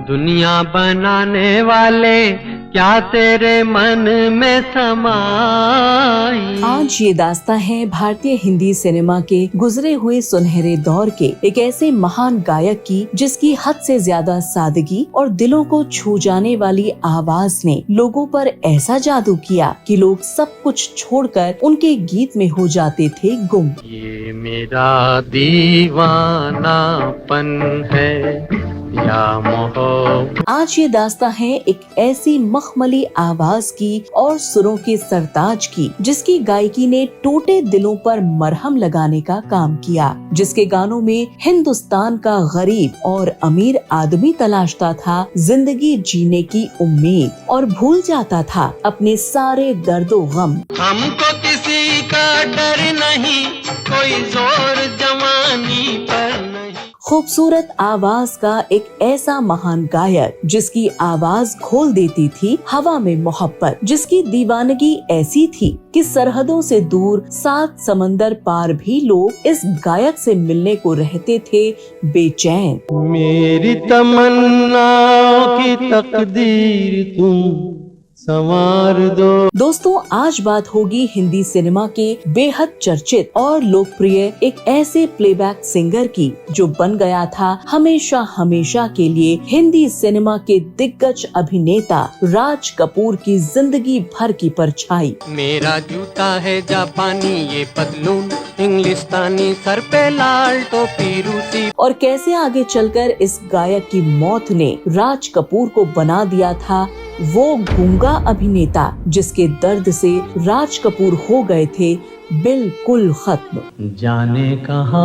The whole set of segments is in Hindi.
दुनिया बनाने वाले क्या तेरे मन में समाई। आज ये दास्तां है भारतीय हिंदी सिनेमा के गुजरे हुए सुनहरे दौर के एक ऐसे महान गायक की, जिसकी हद से ज्यादा सादगी और दिलों को छू जाने वाली आवाज ने लोगों पर ऐसा जादू किया कि लोग सब कुछ छोड़कर उनके गीत में हो जाते थे गुम। ये मेरा दीवानापन है या मोहब्बत। आज ये दास्तां है एक ऐसी मखमली आवाज की और सुरों के सरताज की, जिसकी गायकी ने टूटे दिलों पर मरहम लगाने का काम किया, जिसके गानों में हिंदुस्तान का गरीब और अमीर आदमी तलाशता था जिंदगी जीने की उम्मीद और भूल जाता था अपने सारे दर्दो गम। हमको किसी का डर नहीं, कोई जोर जवानी पर नहीं। खूबसूरत आवाज का एक ऐसा महान गायक, जिसकी आवाज घोल देती थी हवा में मोहब्बत, जिसकी दीवानगी ऐसी थी कि सरहदों से दूर 7 समंदर पार भी लोग इस गायक से मिलने को रहते थे बेचैन। मेरी तमन्नाओं की तकदीर तुम संवार दो। दोस्तों, आज बात होगी हिंदी सिनेमा के बेहद चर्चित और लोकप्रिय एक ऐसे प्लेबैक सिंगर की, जो बन गया था हमेशा हमेशा के लिए हिंदी सिनेमा के दिग्गज अभिनेता राज कपूर की जिंदगी भर की परछाई। मेरा जूता है जापानी, ये पतलून इंग्लिस्तानी, सर पे लाल टोपी रूसी। और कैसे आगे चलकर इस गायक की मौत ने राज कपूर को बना दिया था वो गूंगा अभिनेता, जिसके दर्द से राज कपूर हो गए थे बिल्कुल खत्म। जाने कहाँ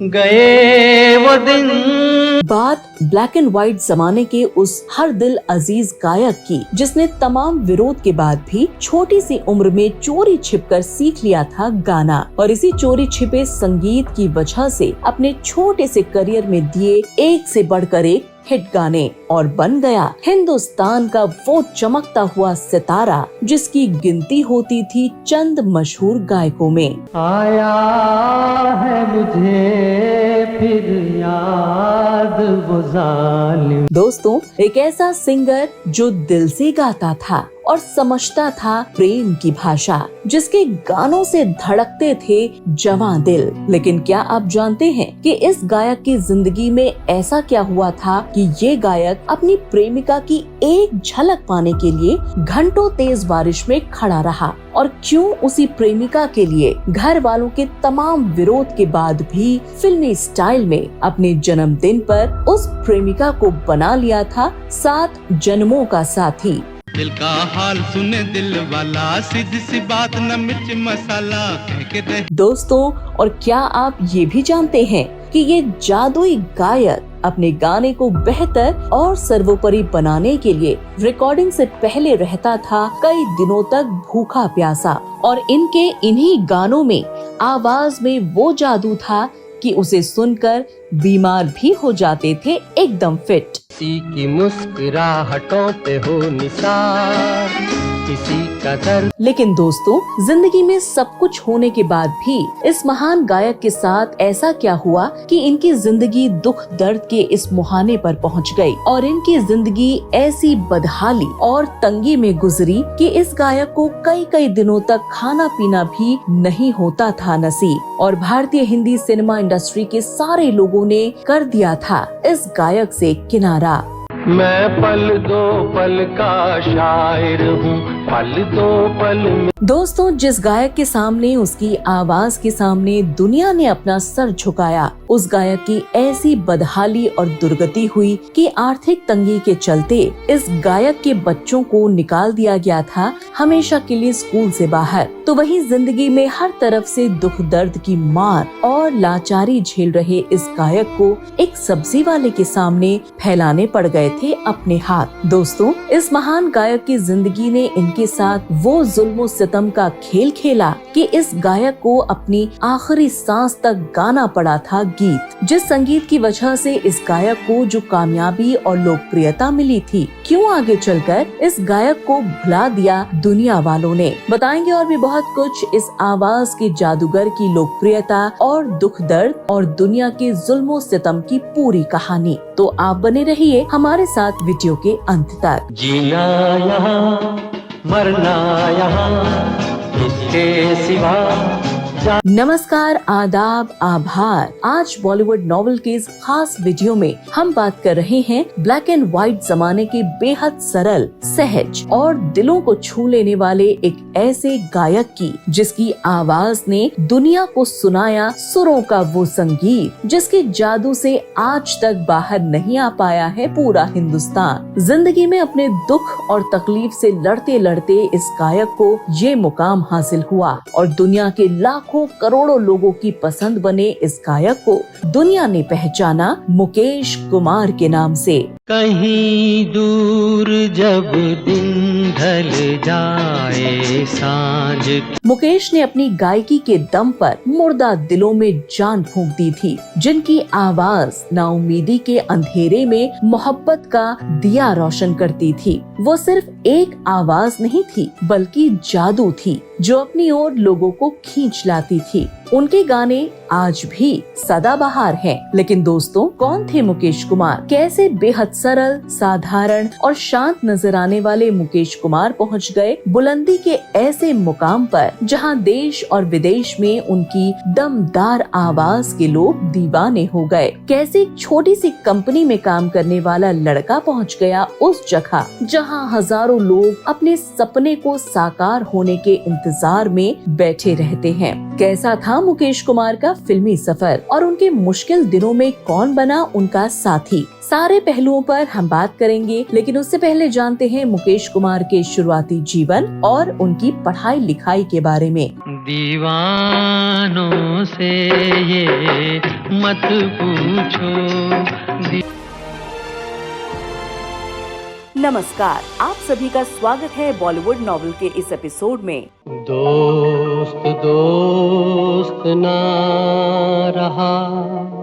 गए वो दिन। बात ब्लैक एंड व्हाइट जमाने के उस हर दिल अजीज गायक की, जिसने तमाम विरोध के बाद भी छोटी सी उम्र में चोरी छिपकर सीख लिया था गाना, और इसी चोरी छिपे संगीत की वजह से अपने छोटे से करियर में दिए एक से बढ़कर एक हिट गाने, और बन गया हिंदुस्तान का वो चमकता हुआ सितारा, जिसकी गिनती होती थी चंद मशहूर गायकों में। आया है मुझे फिर याद वो जालिम। दोस्तों, एक ऐसा सिंगर जो दिल से गाता था और समझता था प्रेम की भाषा, जिसके गानों से धड़कते थे जवां दिल। लेकिन क्या आप जानते हैं कि इस गायक की जिंदगी में ऐसा क्या हुआ था कि ये गायक अपनी प्रेमिका की एक झलक पाने के लिए घंटों तेज बारिश में खड़ा रहा, और क्यों उसी प्रेमिका के लिए घर वालों के तमाम विरोध के बाद भी फिल्मी स्टाइल में अपने जन्मदिन पर उस प्रेमिका को बना लिया था 7 जन्मों का साथी। दिल का हाल सुने दिल वाला, सीधी सी बात न मिर्च मसाला कह के दे। दोस्तों, और क्या आप ये भी जानते हैं कि ये जादुई गायक अपने गाने को बेहतर और सर्वोपरि बनाने के लिए रिकॉर्डिंग से पहले रहता था कई दिनों तक भूखा प्यासा, और इनके इन्हीं गानों में आवाज में वो जादू था कि उसे सुनकर बीमार भी हो जाते थे एकदम फिट। किसी की मुस्कुराहटों पे हो निसार, किसी का दर्द। लेकिन दोस्तों, जिंदगी में सब कुछ होने के बाद भी इस महान गायक के साथ ऐसा क्या हुआ कि इनकी जिंदगी दुख दर्द के इस मुहाने पर पहुंच गई, और इनकी जिंदगी ऐसी बदहाली और तंगी में गुजरी कि इस गायक को कई कई दिनों तक खाना पीना भी नहीं होता था नसीब। और भारतीय हिंदी सिनेमा इंडस्ट्री के सारे लोगों ने कर दिया था इस गायक से किनारा। मैं पल दो पल का शायर हूँ, पल दो पल में। दोस्तों, जिस गायक के सामने, उसकी आवाज के सामने दुनिया ने अपना सर झुकाया, उस गायक की ऐसी बदहाली और दुर्गति हुई कि आर्थिक तंगी के चलते इस गायक के बच्चों को निकाल दिया गया था हमेशा के लिए स्कूल से बाहर। तो वही जिंदगी में हर तरफ से दुख दर्द की मार और लाचारी झेल रहे इस गायक को एक सब्जी वाले के सामने फैलाने पड़ गए थे अपने हाथ। दोस्तों, इस महान गायक की जिंदगी ने इनके साथ वो जुल्म सितम का खेल खेला कि इस गायक को अपनी आखिरी सांस तक गाना पड़ा था गीत, जिस संगीत की वजह से इस गायक को जो कामयाबी और लोकप्रियता मिली थी, क्यों आगे चलकर इस गायक को भुला दिया दुनिया वालों ने। बताएंगे और भी बहुत कुछ इस आवाज के जादूगर की लोकप्रियता और दुख दर्द और दुनिया के जुल्मों सितम की पूरी कहानी। तो आप बने रहिए हमारे साथ वीडियो के अंत तक। जीना यहाँ मरना यहाँ इसके सिवा। नमस्कार, आदाब, आभार। आज बॉलीवुड नॉवेल के इस खास वीडियो में हम बात कर रहे हैं ब्लैक एंड व्हाइट जमाने के बेहद सरल, सहज और दिलों को छू लेने वाले एक ऐसे गायक की, जिसकी आवाज ने दुनिया को सुनाया सुरों का वो संगीत जिसके जादू से आज तक बाहर नहीं आ पाया है पूरा हिंदुस्तान। जिंदगी में अपने दुख और तकलीफ से लड़ते लड़ते इस गायक को ये मुकाम हासिल हुआ और दुनिया के लाखों करोड़ों लोगों की पसंद बने इस गायक को दुनिया ने पहचाना मुकेश कुमार के नाम से। कहीं दूर जब दिन ढल जाए सांझ। मुकेश ने अपनी गायकी के दम पर मुर्दा दिलों में जान फूंक दी थी, जिनकी आवाज नाउमीदी के अंधेरे में मोहब्बत का दिया रोशन करती थी। वो सिर्फ एक आवाज नहीं थी, बल्कि जादू थी जो अपनी ओर लोगों को खींच लाती थी। उनके गाने आज भी सदाबहार हैं। लेकिन दोस्तों, कौन थे मुकेश कुमार? कैसे बेहद सरल, साधारण और शांत नजर आने वाले मुकेश कुमार पहुंच गए बुलंदी के ऐसे मुकाम पर जहां देश और विदेश में उनकी दमदार आवाज के लोग दीवाने हो गए। कैसे एक छोटी सी कंपनी में काम करने वाला लड़का पहुंच गया उस जगह जहां हजारों लोग अपने सपने को साकार होने के इंतजार में बैठे रहते हैं। कैसा था मुकेश कुमार का फिल्मी सफर और उनके मुश्किल दिनों में कौन बना उनका साथी? सारे पहलुओं पर हम बात करेंगे, लेकिन उससे पहले जानते हैं मुकेश कुमार के शुरुआती जीवन और उनकी पढ़ाई लिखाई के बारे में। दीवानों से ये मत पूछो। नमस्कार, आप सभी का स्वागत है बॉलीवुड नॉवेल के इस एपिसोड में। दोस्त दोस्त ना रहा।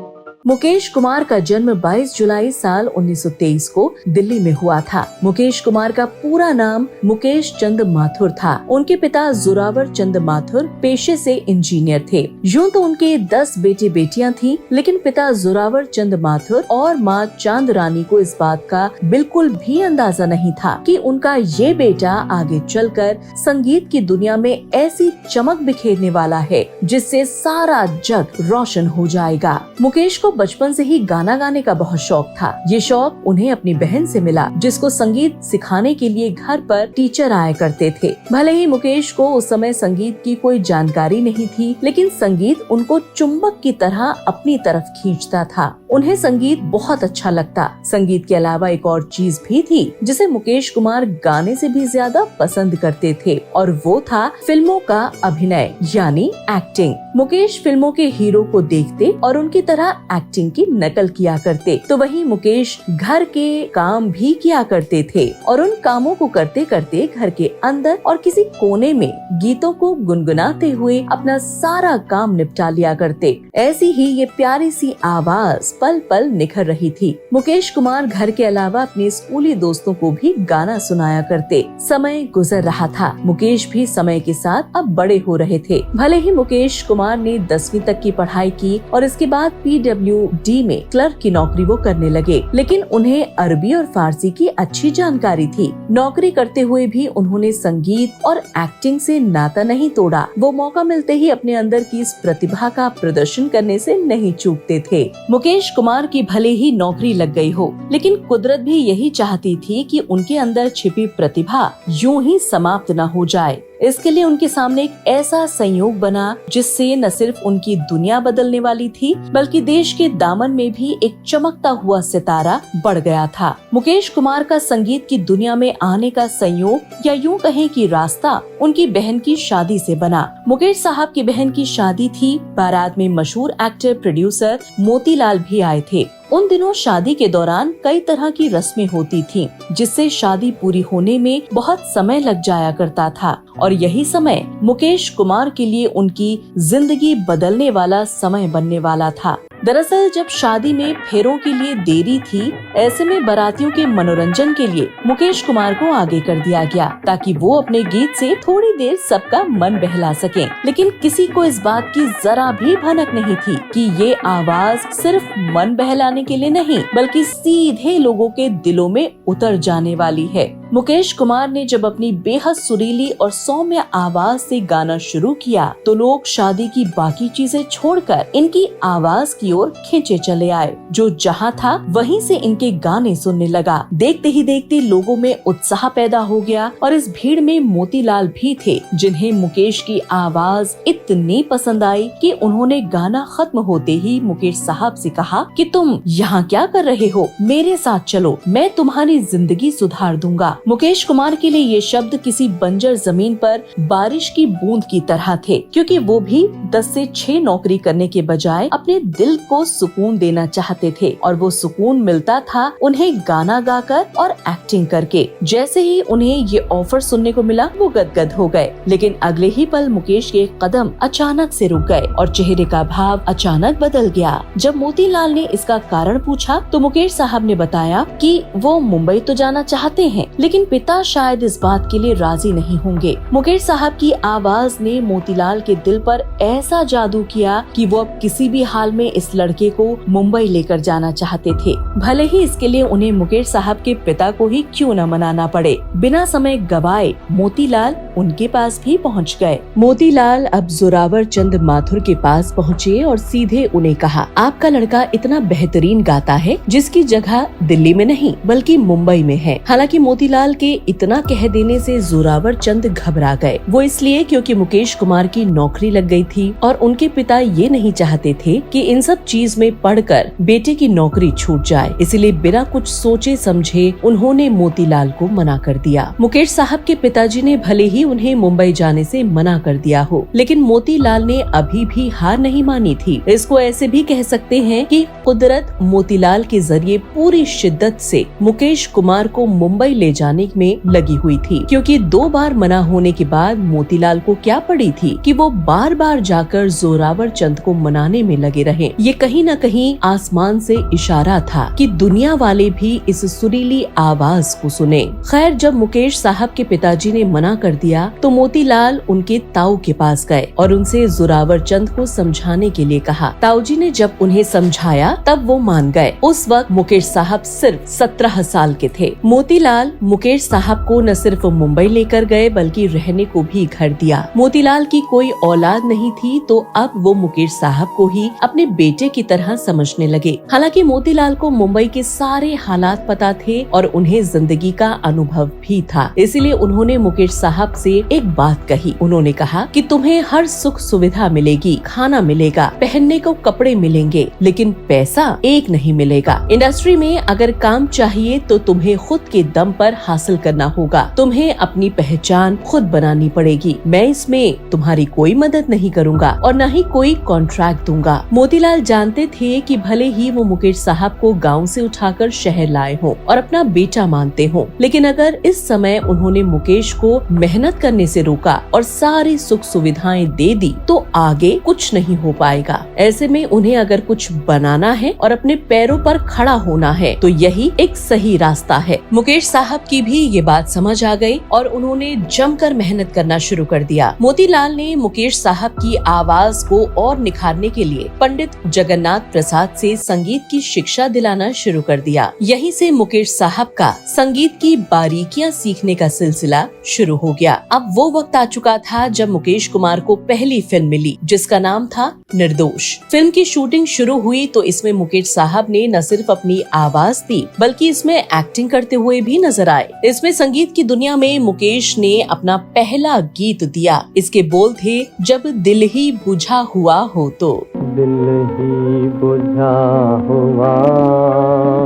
मुकेश कुमार का जन्म 22 जुलाई साल 1923 को दिल्ली में हुआ था। मुकेश कुमार का पूरा नाम मुकेश चंद माथुर था। उनके पिता जोरावर चंद माथुर पेशे से इंजीनियर थे। यूं तो उनके 10 बेटे बेटियां थीं, लेकिन पिता जोरावर चंद माथुर और माँ चांद रानी को इस बात का बिल्कुल भी अंदाजा नहीं था कि उनका ये बेटा आगे चलकर संगीत की दुनिया में ऐसी चमक बिखेरने वाला है जिससे सारा जग रोशन हो जाएगा। मुकेश को बचपन से ही गाना गाने का बहुत शौक था। ये शौक उन्हें अपनी बहन से मिला, जिसको संगीत सिखाने के लिए घर पर टीचर आया करते थे। भले ही मुकेश को उस समय संगीत की कोई जानकारी नहीं थी, लेकिन संगीत उनको चुंबक की तरह अपनी तरफ खींचता था। उन्हें संगीत बहुत अच्छा लगता। संगीत के अलावा एक और चीज भी थी जिसे मुकेश कुमार गाने से भी ज्यादा पसंद करते थे, और वो था फिल्मों का अभिनय यानी एक्टिंग। मुकेश फिल्मों के हीरो को देखते और उनकी तरह एक्टिंग की नकल किया करते, तो वहीं मुकेश घर के काम भी किया करते थे और उन कामों को करते करते घर के अंदर और किसी कोने में गीतों को गुनगुनाते हुए अपना सारा काम निपटा लिया करते। ऐसी ही ये प्यारी सी आवाज पल पल निखर रही थी। मुकेश कुमार घर के अलावा अपने स्कूली दोस्तों को भी गाना सुनाया करते। समय गुजर रहा था, मुकेश भी समय के साथ अब बड़े हो रहे थे। भले ही मुकेश कुमार ने 10वीं तक की पढ़ाई की और इसके बाद PWD में क्लर्क की नौकरी वो करने लगे, लेकिन उन्हें अरबी और फारसी की अच्छी जानकारी थी। नौकरी करते हुए भी उन्होंने संगीत और एक्टिंग से नाता नहीं तोड़ा। वो मौका मिलते ही अपने अंदर की इस प्रतिभा का प्रदर्शन करने से नहीं चूकते थे। मुकेश कुमार की भले ही नौकरी लग गई हो, लेकिन कुदरत भी यही चाहती थी कि उनके अंदर छिपी प्रतिभा यूं ही समाप्त न हो जाए। इसके लिए उनके सामने एक ऐसा संयोग बना जिससे न सिर्फ उनकी दुनिया बदलने वाली थी, बल्कि देश के दामन में भी एक चमकता हुआ सितारा बढ़ गया था। मुकेश कुमार का संगीत की दुनिया में आने का संयोग या यूं कहें कि रास्ता उनकी बहन की शादी से बना। मुकेश साहब की बहन की शादी थी। बारात में मशहूर एक्टर प्रोड्यूसर मोतीलाल भी आए थे उन दिनों शादी के दौरान कई तरह की रस्में होती थीं, जिससे शादी पूरी होने में बहुत समय लग जाया करता था और यही समय मुकेश कुमार के लिए उनकी जिंदगी बदलने वाला समय बनने वाला था। दरअसल जब शादी में फेरों के लिए देरी थी, ऐसे में बारातियों के मनोरंजन के लिए मुकेश कुमार को आगे कर दिया गया ताकि वो अपने गीत से थोड़ी देर सबका मन बहला सकें। लेकिन किसी को इस बात की जरा भी भनक नहीं थी कि ये आवाज सिर्फ मन बहलाने के लिए नहीं, बल्कि सीधे लोगों के दिलों में उतर जाने वाली है। मुकेश कुमार ने जब अपनी बेहद सुरीली और सौम्य आवाज से गाना शुरू किया तो लोग शादी की बाकी चीजें छोड़कर इनकी आवाज की ओर खींचे चले आए। जो जहां था वहीं से इनके गाने सुनने लगा। देखते ही देखते लोगों में उत्साह पैदा हो गया और इस भीड़ में मोतीलाल भी थे, जिन्हें मुकेश की आवाज इतनी पसंद आई कि उन्होंने गाना खत्म होते ही मुकेश साहब से कहा कि तुम यहाँ क्या कर रहे हो, मेरे साथ चलो, मैं तुम्हारी जिंदगी सुधार दूंगा। मुकेश कुमार के लिए ये शब्द किसी बंजर जमीन पर बारिश की बूंद की तरह थे, क्योंकि वो भी 10 से 6 नौकरी करने के बजाय अपने दिल को सुकून देना चाहते थे और वो सुकून मिलता था उन्हें गाना गाकर और एक्टिंग करके। जैसे ही उन्हें ये ऑफर सुनने को मिला वो गदगद हो गए, लेकिन अगले ही पल मुकेश के कदम अचानक से रुक गए और चेहरे का भाव अचानक बदल गया। जब मोतीलाल ने इसका कारण पूछा तो मुकेश साहब ने बताया कि वो मुंबई तो जाना चाहते हैं, लेकिन पिता शायद इस बात के लिए राजी नहीं होंगे। मुकेश साहब की आवाज ने मोतीलाल के दिल पर ऐसा जादू किया कि वो अब किसी भी हाल में इस लड़के को मुंबई लेकर जाना चाहते थे, भले ही इसके लिए उन्हें मुकेश साहब के पिता को ही क्यों न मनाना पड़े। बिना समय गवाए मोतीलाल उनके पास भी पहुंच गए। मोतीलाल अब जोरावर चंद माथुर के पास पहुँचे और सीधे उन्हें कहा, आपका लड़का इतना बेहतरीन गाता है जिसकी जगह दिल्ली में नहीं बल्कि मुंबई में है। हालांकि मोतीलाल के इतना कह देने से जोरावर चंद घबरा गए। वो इसलिए क्योंकि मुकेश कुमार की नौकरी लग गई थी और उनके पिता ये नहीं चाहते थे कि इन सब चीज में पढ़कर बेटे की नौकरी छूट जाए। इसलिए बिना कुछ सोचे समझे उन्होंने मोतीलाल को मना कर दिया। मुकेश साहब के पिताजी ने भले ही उन्हें मुंबई जाने से मना कर दिया हो, लेकिन मोतीलाल ने अभी भी हार नहीं मानी थी। इसको ऐसे भी कह सकते हैं कि कुदरत मोतीलाल के जरिए पूरी शिद्दत से मुकेश कुमार को मुंबई ले जाने में लगी हुई थी, क्योंकि 2 बार मना होने के बाद मोतीलाल को क्या पड़ी थी कि वो बार बार जाकर जोरावर चंद को मनाने में लगे रहे। ये कहीं न कहीं आसमान से इशारा था कि दुनिया वाले भी इस सुरीली आवाज को सुने। खैर, जब मुकेश साहब के पिताजी ने मना कर दिया तो मोतीलाल उनके ताऊ के पास गए और उनसे जोरावर चंद को समझाने के लिए कहा। ताऊ जी ने जब उन्हें समझाया तब वो मान गए। उस वक्त मुकेश साहब सिर्फ 17 साल के थे। मोतीलाल मुकेश साहब को न सिर्फ मुंबई लेकर गए बल्कि रहने को भी घर दिया। मोतीलाल की कोई औलाद नहीं थी तो अब वो मुकेश साहब को ही अपने बेटे की तरह समझने लगे। हालांकि मोतीलाल को मुंबई के सारे हालात पता थे और उन्हें जिंदगी का अनुभव भी था, इसलिए उन्होंने मुकेश साहब से एक बात कही। उन्होंने कहा कि तुम्हें हर सुख सुविधा मिलेगी, खाना मिलेगा, पहनने को कपड़े मिलेंगे, लेकिन पैसा एक नहीं मिलेगा। इंडस्ट्री में अगर काम चाहिए तो तुम्हें खुद के दम पर हासिल करना होगा। तुम्हें अपनी पहचान खुद बनानी पड़ेगी। मैं इसमें तुम्हारी कोई मदद नहीं करूंगा और न ही कोई कॉन्ट्रैक्ट दूंगा। मोतीलाल जानते थे कि भले ही वो मुकेश साहब को गांव से उठाकर शहर लाए हों और अपना बेटा मानते हों, लेकिन अगर इस समय उन्होंने मुकेश को मेहनत करने से रोका और सारी सुख सुविधाएं दे दी तो आगे कुछ नहीं हो पाएगा। ऐसे में उन्हें अगर कुछ बनाना है और अपने पैरों पर खड़ा होना है तो यही एक सही रास्ता है। मुकेश साहब की भी ये बात समझ आ गई और उन्होंने जमकर मेहनत करना शुरू कर दिया। मोतीलाल ने मुकेश साहब की आवाज को और निखारने के लिए पंडित जगन्नाथ प्रसाद से संगीत की शिक्षा दिलाना शुरू कर दिया। यहीं से मुकेश साहब का संगीत की बारीकियां सीखने का सिलसिला शुरू हो गया। अब वो वक्त आ चुका था जब मुकेश कुमार को पहली फिल्म मिली जिसका नाम था निर्दोष। फिल्म की शूटिंग शुरू हुई तो इसमें मुकेश साहब ने न सिर्फ अपनी आवाज दी बल्कि इसमें एक्टिंग करते हुए भी नजर आए। इसमें संगीत की दुनिया में मुकेश ने अपना पहला गीत दिया। इसके बोल थे, जब दिल ही बुझा हुआ हो तो। दिल ही बुझा हुआ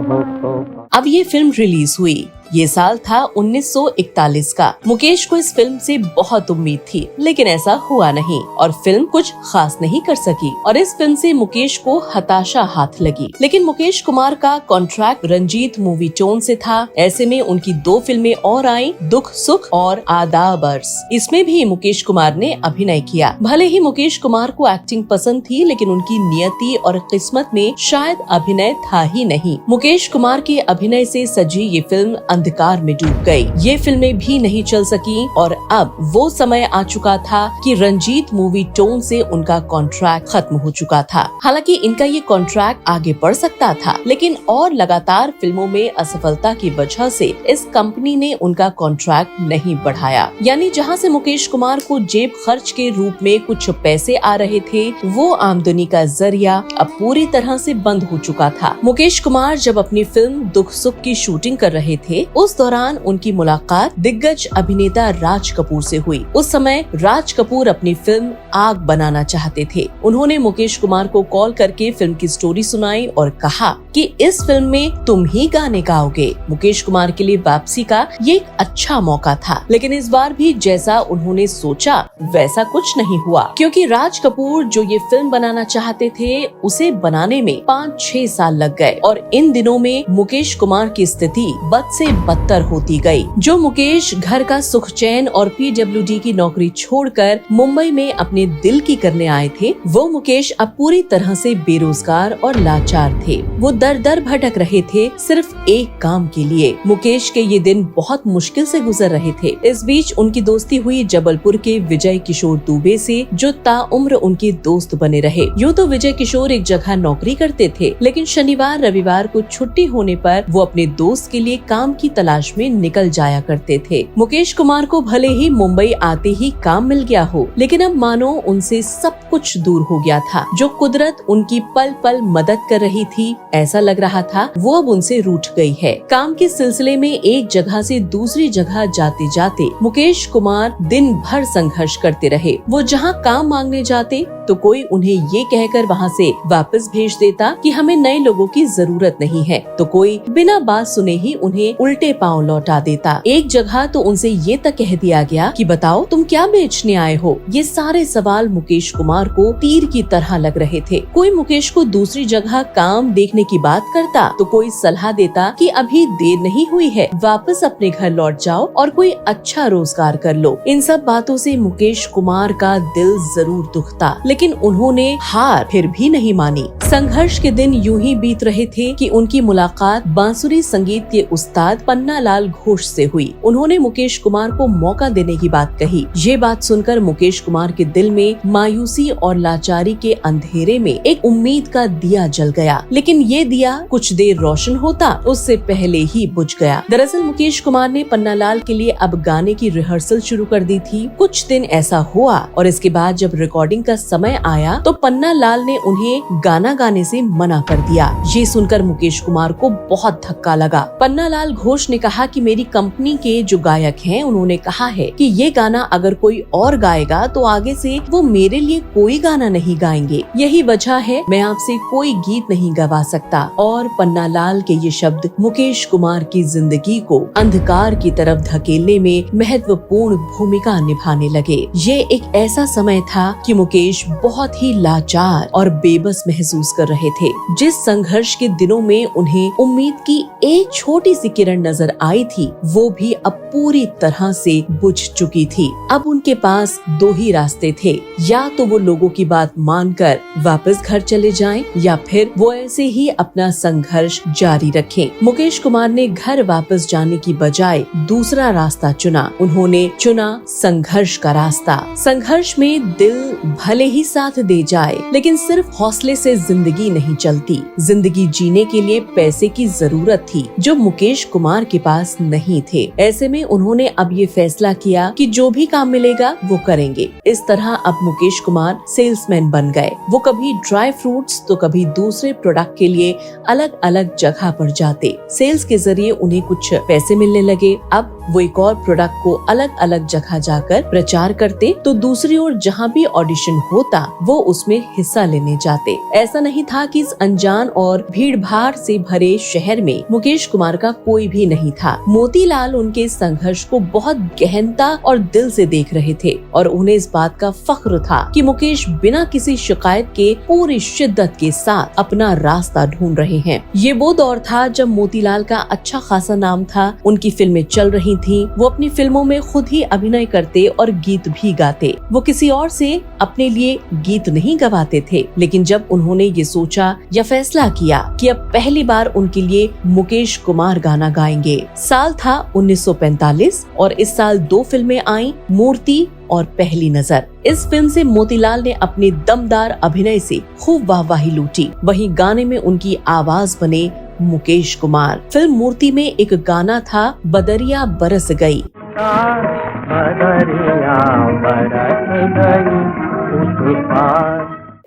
हो तो। अब ये फिल्म रिलीज हुई ये साल था 1941 का। मुकेश को इस फिल्म से बहुत उम्मीद थी, लेकिन ऐसा हुआ नहीं और फिल्म कुछ खास नहीं कर सकी और इस फिल्म से मुकेश को हताशा हाथ लगी। लेकिन मुकेश कुमार का कॉन्ट्रैक्ट रंजीत मूवी टोन से था। ऐसे में उनकी 2 फिल्में और आई, दुख सुख और आदाब अर्ज। इसमें भी मुकेश कुमार ने अभिनय किया। भले ही मुकेश कुमार को एक्टिंग पसंद थी, लेकिन उनकी नियति और किस्मत में शायद अभिनय था ही नहीं। मुकेश कुमार के अभिनय से सजी ये फिल्म अंधकार में डूब गई। ये फिल्में भी नहीं चल सकी और अब वो समय आ चुका था कि रंजीत मूवी टोन से उनका कॉन्ट्रैक्ट खत्म हो चुका था। हालांकि इनका ये कॉन्ट्रैक्ट आगे बढ़ सकता था, लेकिन और लगातार फिल्मों में असफलता की वजह से इस कंपनी ने उनका कॉन्ट्रैक्ट नहीं बढ़ाया। यानी जहां से मुकेश कुमार को जेब खर्च के रूप में कुछ पैसे आ रहे थे, वो आमदनी का जरिया अब पूरी तरह से बंद हो चुका था। मुकेश कुमार जब अपनी फिल्म दुख सुख की शूटिंग कर रहे थे, उस दौरान उनकी मुलाकात दिग्गज अभिनेता राज कपूर से हुई। उस समय राज कपूर अपनी फिल्म आग बनाना चाहते थे। उन्होंने मुकेश कुमार को कॉल करके फिल्म की स्टोरी सुनाई और कहा कि इस फिल्म में तुम ही गाने गाओगे। मुकेश कुमार के लिए वापसी का ये एक अच्छा मौका था, लेकिन इस बार भी जैसा उन्होंने सोचा वैसा कुछ नहीं हुआ, क्योंकि राज कपूर जो ये फिल्म बनाना चाहते थे उसे बनाने में 5-6 साल लग गए और इन दिनों में मुकेश कुमार की स्थिति बद से बदतर होती गई। जो मुकेश घर का सुख चैन और PWD की नौकरी छोड़कर मुंबई में अपने दिल की करने आए थे, वो मुकेश अब पूरी तरह से बेरोजगार और लाचार थे। वो दर दर भटक रहे थे सिर्फ एक काम के लिए। मुकेश के ये दिन बहुत मुश्किल से गुजर रहे थे। इस बीच उनकी दोस्ती हुई जबलपुर के विजय किशोर दुबे से, जो ताउम्र उनके दोस्त बने रहे। यूँ तो विजय किशोर एक जगह नौकरी करते थे, लेकिन शनिवार रविवार को छुट्टी होने पर वो अपने दोस्त के लिए काम की तलाश में निकल जाया करते थे। मुकेश कुमार को भले ही मुंबई आते ही काम मिल गया हो, लेकिन अब मानो उनसे सब कुछ दूर हो गया था। जो कुदरत उनकी पल पल मदद कर रही थी, ऐसा लग रहा था वो अब उनसे रूठ गई है। काम के सिलसिले में एक जगह से दूसरी जगह जाते जाते मुकेश कुमार दिन भर संघर्ष करते रहे। वो जहाँ काम मांगने जाते तो कोई उन्हें ये कहकर वहाँ से वापस भेज देता कि हमें नए लोगों की जरूरत नहीं है, तो कोई बिना बात सुने ही उन्हें उल्टे पांव लौटा देता। एक जगह तो उनसे ये तक कह दिया गया कि बताओ तुम क्या बेचने आए हो। ये सारे सवाल मुकेश कुमार को तीर की तरह लग रहे थे। कोई मुकेश को दूसरी जगह काम देखने की बात करता तो कोई सलाह देता कि अभी देर नहीं हुई है, वापस अपने घर लौट जाओ और कोई अच्छा रोजगार कर लो। इन सब बातों से मुकेश कुमार का दिल जरूर दुखता, लेकिन उन्होंने हार फिर भी नहीं मानी। संघर्ष के दिन यूं ही बीत रहे थे कि उनकी मुलाकात बांसुरी संगीत के उस्ताद पन्नालाल घोष से हुई। उन्होंने मुकेश कुमार को मौका देने की बात कही। ये बात सुनकर मुकेश कुमार के दिल में मायूसी और लाचारी के अंधेरे में एक उम्मीद का दिया जल गया, लेकिन ये दिया कुछ देर रोशन होता उससे पहले ही बुझ गया। दरअसल मुकेश कुमार ने पन्नालाल के लिए अब गाने की रिहर्सल शुरू कर दी थी। कुछ दिन ऐसा हुआ और इसके बाद जब रिकॉर्डिंग का समय आया तो पन्नालाल ने उन्हें गाना गाने से मना कर दिया। ये सुनकर मुकेश कुमार को बहुत धक्का लगा। पन्नालाल घोष ने कहा कि मेरी कंपनी के जो गायक हैं उन्होंने कहा है कि ये गाना अगर कोई और गाएगा तो आगे से वो मेरे लिए कोई गाना नहीं गाएंगे। यही वजह है मैं आपसे कोई गीत नहीं गवा सकता। और पन्नालाल के ये शब्द मुकेश कुमार की जिंदगी को अंधकार की तरफ धकेलने में महत्वपूर्ण भूमिका निभाने लगे। ये एक ऐसा समय था कि मुकेश बहुत ही लाचार और बेबस महसूस कर रहे थे। जिस संघर्ष के दिनों में उन्हें उम्मीद की एक छोटी सी किरण नजर आई थी, वो भी अब पूरी तरह से बुझ चुकी थी। अब उनके पास 2 ही रास्ते थे, या तो वो लोगों की बात मानकर वापस घर चले जाएं, या फिर वो ऐसे ही अपना संघर्ष जारी रखें। मुकेश कुमार ने घर वापस जाने की बजाय दूसरा रास्ता चुना। उन्होंने चुना संघर्ष का रास्ता। संघर्ष में दिल भले ही साथ दे जाए, लेकिन सिर्फ हौसले से जिंदगी नहीं चलती। जिंदगी जीने के लिए पैसे की जरूरत थी, जो मुकेश कुमार के पास नहीं थे। ऐसे में उन्होंने अब ये फैसला किया कि जो भी काम मिलेगा वो करेंगे। इस तरह अब मुकेश कुमार सेल्समैन बन गए। वो कभी ड्राई फ्रूट्स तो कभी दूसरे प्रोडक्ट के लिए अलग अलग जगह पर जाते। सेल्स के जरिए उन्हें कुछ पैसे मिलने लगे। अब वो एक और प्रोडक्ट को अलग अलग जगह जाकर प्रचार करते तो दूसरी ओर जहाँ भी ऑडिशन होता वो उसमें हिस्सा लेने जाते। ऐसा नहीं था कि इस अनजान और भीड़ भाड़ से भरे शहर में मुकेश कुमार का कोई भी नहीं था। मोतीलाल उनके संघर्ष को बहुत गहनता और दिल से देख रहे थे और उन्हें इस बात का फख्र था कि मुकेश बिना किसी शिकायत के पूरी शिद्दत के साथ अपना रास्ता ढूंढ रहे हैं। ये वो दौर था जब मोतीलाल का अच्छा खासा नाम था, उनकी फिल्में चल रही थीं, वो अपनी फिल्मों में खुद ही अभिनय करते और गीत भी गाते। वो किसी और से अपने लिए गीत नहीं गवाते थे, लेकिन जब उन्होंने ये सोचा या फैसला किया कि अब पहली बार उनके लिए मुकेश कुमार गाना गाएंगे। साल था 1945 और इस साल 2 फिल्में आईं, मूर्ति और पहली नजर। इस फिल्म से मोतीलाल ने अपने दमदार अभिनय से खूब वाहवाही लूटी। वहीं गाने में उनकी आवाज बने मुकेश कुमार। फिल्म मूर्ति में एक गाना था बदरिया बरस गई।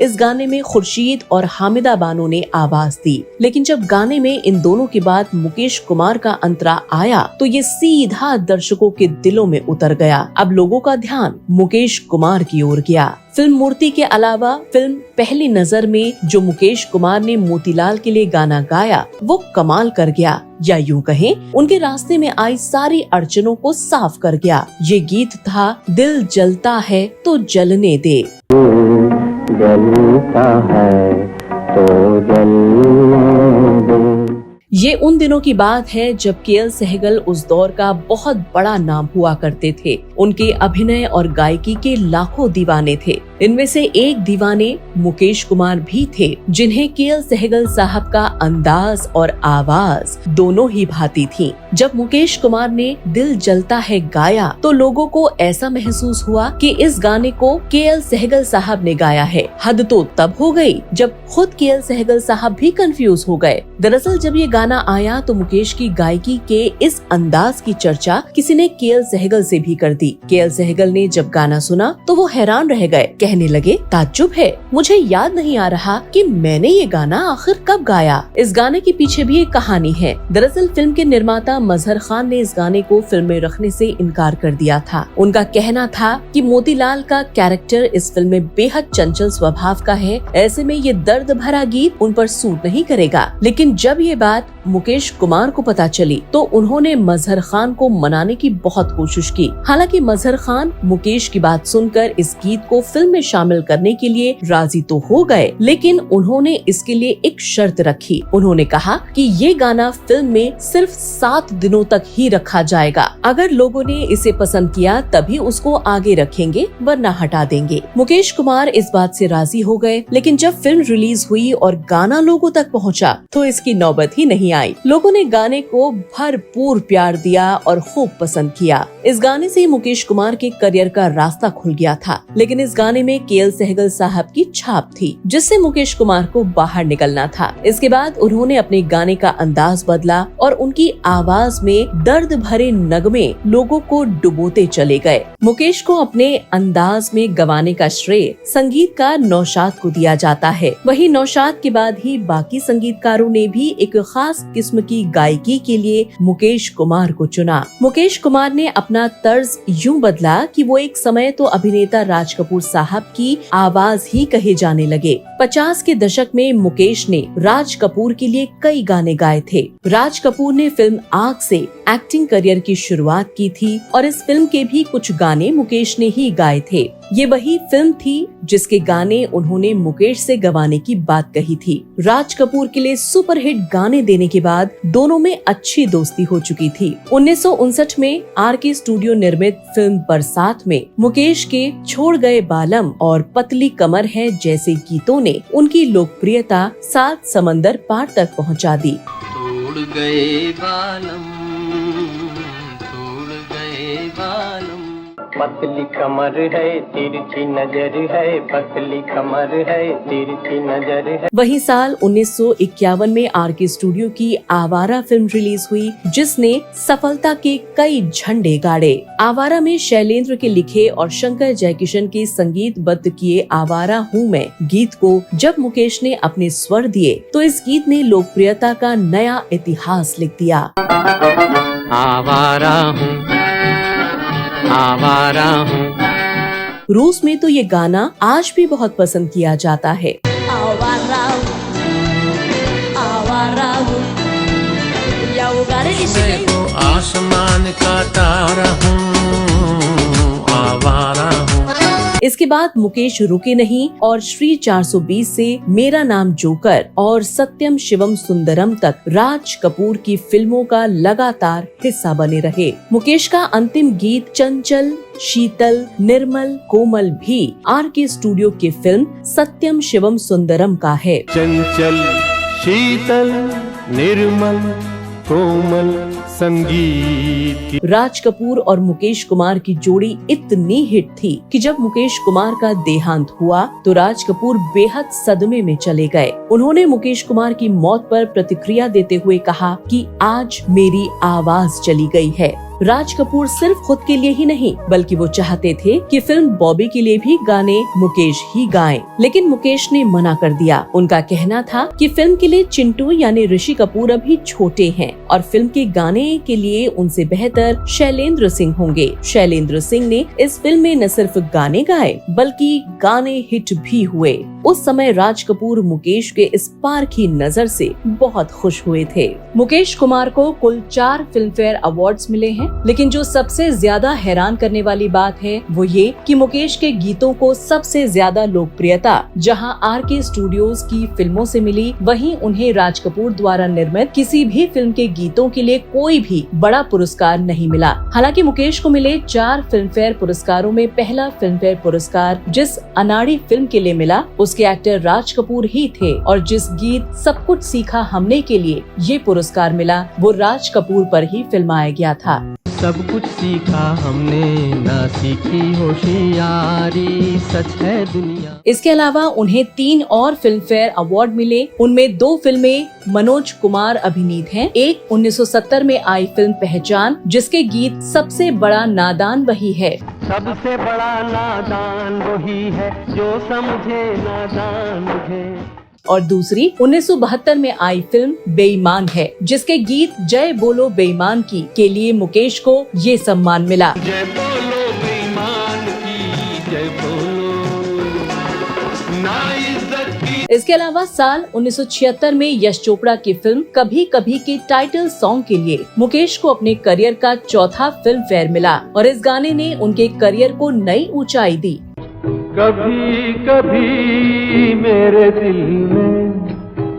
इस गाने में खुर्शीद और हामिदा बानो ने आवाज दी, लेकिन जब गाने में इन दोनों के बाद मुकेश कुमार का अंतरा आया तो ये सीधा दर्शकों के दिलों में उतर गया। अब लोगों का ध्यान मुकेश कुमार की ओर गया। फिल्म मूर्ति के अलावा फिल्म पहली नजर में जो मुकेश कुमार ने मोतीलाल के लिए गाना गाया वो कमाल कर गया, या यूं कहें उनके रास्ते में आई सारी अड़चनों को साफ कर गया। ये गीत था दिल जलता है तो जलने दे। जलता है तो जलने दे। ये उन दिनों की बात है जब के.एल. सहगल उस दौर का बहुत बड़ा नाम हुआ करते थे। उनके अभिनय और गायकी के लाखों दीवाने थे। इनमें से एक दीवाने मुकेश कुमार भी थे, जिन्हें के.एल. सहगल साहब का अंदाज और आवाज दोनों ही भाती थी। जब मुकेश कुमार ने दिल जलता है गाया तो लोगों को ऐसा महसूस हुआ कि इस गाने को के.एल. सहगल साहब ने गाया है। हद तो तब हो गई जब खुद के.एल. सहगल साहब भी कंफ्यूज हो गए। दरअसल जब ये गाना आया तो मुकेश की गायकी के इस अंदाज की चर्चा किसी ने के.एल. सहगल से भी कर दी। के.एल. सहगल ने जब गाना सुना तो वो हैरान रह गए, कहने लगे ताज्जुब है, मुझे याद नहीं आ रहा कि मैंने ये गाना आखिर कब गाया। इस गाने के पीछे भी एक कहानी है। दरअसल फिल्म के निर्माता मजहर खान ने इस गाने को फिल्म में रखने से इनकार कर दिया था। उनका कहना था कि मोतीलाल का कैरेक्टर इस फिल्म में बेहद चंचल स्वभाव का है, ऐसे में ये दर्द भरा गीत उन पर सूट नहीं करेगा। लेकिन जब ये बात मुकेश कुमार को पता चली तो उन्होंने मजहर खान को मनाने की बहुत कोशिश की। हालांकि मजहर खान मुकेश की बात सुनकर इस गीत को फिल्म में शामिल करने के लिए राजी तो हो गए, लेकिन उन्होंने इसके लिए एक शर्त रखी। उन्होंने कहा कि ये गाना फिल्म में सिर्फ 7 दिनों तक ही रखा जाएगा। अगर लोगों ने इसे पसंद किया तभी उसको आगे रखेंगे, वरना हटा देंगे। मुकेश कुमार इस बात से राजी हो गए, लेकिन जब फिल्म रिलीज हुई और गाना लोगों तक पहुंचा तो इसकी नौबत ही नहीं आई। लोगों ने गाने को भरपूर प्यार दिया और खूब पसंद किया। इस गाने से मुकेश कुमार के करियर का रास्ता खुल गया था, लेकिन इस गाने में के.एल. सहगल साहब की छाप थी, जिससे मुकेश कुमार को बाहर निकलना था। इसके बाद उन्होंने अपने गाने का अंदाज बदला और उनकी आवाज में दर्द भरे नगमे लोगों को डुबोते चले गए। मुकेश को अपने अंदाज में गवाने का श्रेय संगीतकार नौशाद को दिया जाता है। वहीं नौशाद के बाद ही बाकी संगीतकारों ने भी एक खास किस्म की गायकी के लिए मुकेश कुमार को चुना। मुकेश कुमार ने अपना तर्ज यूं बदला कि वो एक समय तो अभिनेता राज कपूर साहब की आवाज ही कहे जाने लगे। 50 के दशक में मुकेश ने राज कपूर के लिए कई गाने गाए थे। राज कपूर ने फिल्म आग से एक्टिंग करियर की शुरुआत की थी और इस फिल्म के भी कुछ गाने मुकेश ने ही गाए थे। ये वही फिल्म थी जिसके गाने उन्होंने मुकेश से गवाने की बात कही थी। राज कपूर के लिए सुपरहिट गाने देने के बाद दोनों में अच्छी दोस्ती हो चुकी थी। 1959 में आर.के. स्टूडियो निर्मित फिल्म बरसात में मुकेश के छोड़ गए बालम और पतली कमर है जैसे गीतों ने उनकी लोकप्रियता 7 समंदर पार तक पहुंचा दी। तोड़ गए बालम, तोड़ गए बालम, पतली कमर है तिरछी नजर है, पतली कमर है तिरछी नजर है। वही साल 1951 में आर.के. स्टूडियो की आवारा फिल्म रिलीज हुई, जिसने सफलता के कई झंडे गाड़े। आवारा में शैलेंद्र के लिखे और शंकर जयकिशन के संगीतबद्ध किए आवारा हूँ मैं गीत को जब मुकेश ने अपने स्वर दिए तो इस गीत ने लोकप्रियता का नया इतिहास लिख दिया। आवारा हूँ, आवारा हूँ। रूस में तो ये गाना आज भी बहुत पसंद किया जाता है। आवारा हूँ, आवारा हूँ, मैं तो आसमान का तारा हूँ, आवारा हूँ। इसके बाद मुकेश रुके नहीं और श्री 420 से मेरा नाम जोकर और सत्यम शिवम सुंदरम तक राज कपूर की फिल्मों का लगातार हिस्सा बने रहे। मुकेश का अंतिम गीत चंचल, शीतल, निर्मल, कोमल भी RK स्टूडियो की फिल्म सत्यम शिवम सुंदरम का है। चंचल, शीतल, निर्मल, कोमल संगीत। राज कपूर और मुकेश कुमार की जोड़ी इतनी हिट थी कि जब मुकेश कुमार का देहांत हुआ तो राज कपूर बेहद सदमे में चले गए। उन्होंने मुकेश कुमार की मौत पर प्रतिक्रिया देते हुए कहा कि आज मेरी आवाज चली गई है। राज कपूर सिर्फ खुद के लिए ही नहीं बल्कि वो चाहते थे कि फिल्म बॉबी के लिए भी गाने मुकेश ही गाएं, लेकिन मुकेश ने मना कर दिया। उनका कहना था कि फिल्म के लिए चिंटू यानी ऋषि कपूर अभी छोटे हैं और फिल्म के गाने के लिए उनसे बेहतर शैलेंद्र सिंह होंगे। शैलेंद्र सिंह ने इस फिल्म में न सिर्फ गाने गाए बल्कि गाने हिट भी हुए। उस समय राज कपूर मुकेश के इस पारखी नजर से बहुत खुश हुए थे। मुकेश कुमार को कुल 4 फिल्म फेयर अवार्ड्स मिले हैं, लेकिन जो सबसे ज्यादा हैरान करने वाली बात है वो ये कि मुकेश के गीतों को सबसे ज्यादा लोकप्रियता जहां RK स्टूडियोज की फिल्मों से मिली, वहीं उन्हें राज कपूर द्वारा निर्मित किसी भी फिल्म के गीतों के लिए कोई भी बड़ा पुरस्कार नहीं मिला। हालांकि मुकेश को मिले 4 फिल्म फेयर पुरस्कारों में पहला फिल्म फेयर पुरस्कार जिस अनाड़ी फिल्म के लिए मिला उसके एक्टर राज कपूर ही थे और जिस गीत सब कुछ सीखा हमने के लिए ये पुरस्कार मिला वो राज कपूर पर ही फिल्माया गया था। सब कुछ सीखा हमने, ना सीखी होशियारी, सच है दुनिया। इसके अलावा उन्हें 3 और फिल्म फेयर अवार्ड मिले। उनमें 2 फिल्में मनोज कुमार अभिनीत हैं। एक 1970 में आई फिल्म पहचान जिसके गीत सबसे बड़ा नादान वही है, सबसे बड़ा नादान वही है जो समझे नादान मुझे। और दूसरी 1972 में आई फिल्म बेईमान है जिसके गीत जय बोलो बेईमान की के लिए मुकेश को ये सम्मान मिला। जय बोलो बेईमान की, जय बोलो ना इज्जत की। इसके अलावा साल 1976 में यश चोपड़ा की फिल्म कभी कभी के टाइटल सॉन्ग के लिए मुकेश को अपने करियर का 4था फिल्म फेयर मिला और इस गाने ने उनके करियर को नई ऊंचाई दी। कभी कभी मेरे दिल में